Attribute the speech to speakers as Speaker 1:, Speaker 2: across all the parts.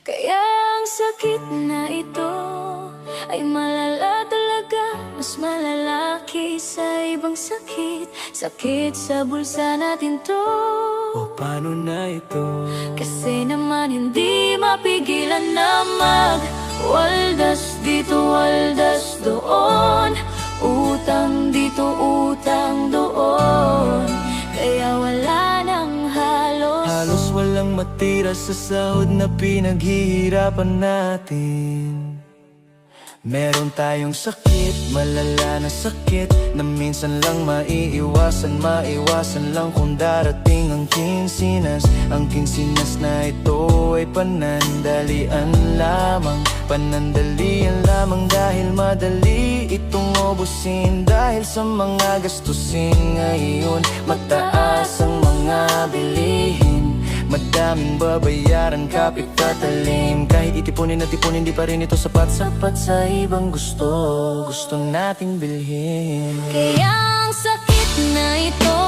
Speaker 1: Kaya ang sakit na ito ay malala talaga, mas malalaki sa ibang sakit. Sakit sa bulsa natin to.
Speaker 2: O paano na ito?
Speaker 1: Kasi naman hindi mapigilan na waldas dito, waldas doon. Utang dito, utang doon. Kaya wala nang
Speaker 2: Halos walang matira sa sahod na pinaghihirapan natin. Meron tayong sakit, malala na sakit, na minsan lang maiiwasan, maiwasan lang kung darating ang kinsinas. Ang kinsinas na ito ay panandalian lamang, panandalian lamang dahil madali itong ubusin. Dahil sa mga gastusin ngayon, mataas ang mga bilihin, madaming babayaran, kapit tatalim. Kahit itipunin at tipunin, di pa rin ito sapat. Sapat sa ibang gusto, gusto nating bilhin.
Speaker 1: Kaya ang sakit na ito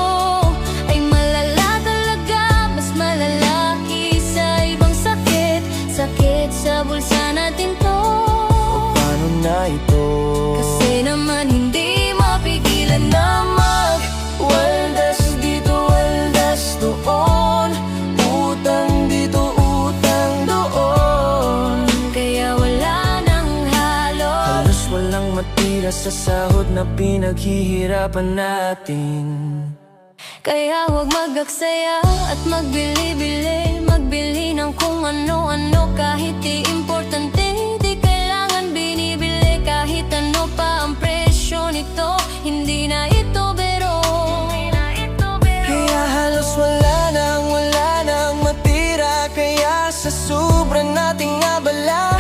Speaker 1: ay malala talaga, mas malalaki sa ibang sakit. Sakit sa bulsa natin to.
Speaker 2: O paano na ito?
Speaker 1: Kasi naman hindi mapigilan na
Speaker 2: waldas dito, waldas doon. Utang dito, utang doon.
Speaker 1: Kaya wala nang
Speaker 2: Halos walang matira sa sahod na pinaghihirapan natin.
Speaker 1: Kaya huwag mag-aksaya at magbili-bili, magbili ng kung ano-ano. Kahit di importante, di kailangan binibili. Kahit ano pa ang presyo nito, hindi na ito biro.
Speaker 2: Kaya halos wala nang matira. Kaya sa sobra nating abala,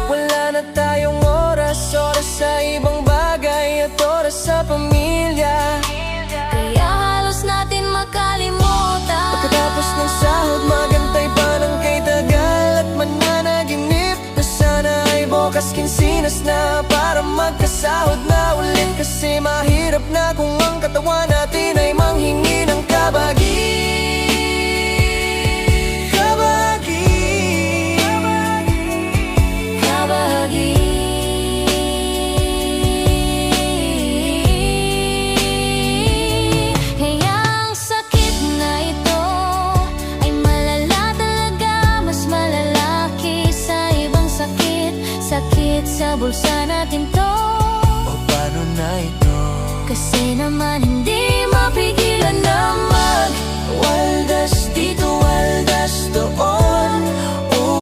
Speaker 2: wala na tayong oras, oras sa ibang bagay at oras sa pamilya.
Speaker 1: Kaya halos natin makalimutan.
Speaker 2: Pagkatapos ng sahod, magantay pa ng kay tagal at mananaginip na sana ay bukas kinsinas na para magkasahod na ulit. Kasi mahirap na kung ang katawan natin ay manghingi ng kabagi.
Speaker 1: Kaya ang sakit na ito ay malala talaga, mas malalaki sa ibang sakit. Sakit sa bulsa natin to.
Speaker 2: O paano na ito?
Speaker 1: Kasi naman hindi mapigilan na
Speaker 2: waldas dito, waldas doon.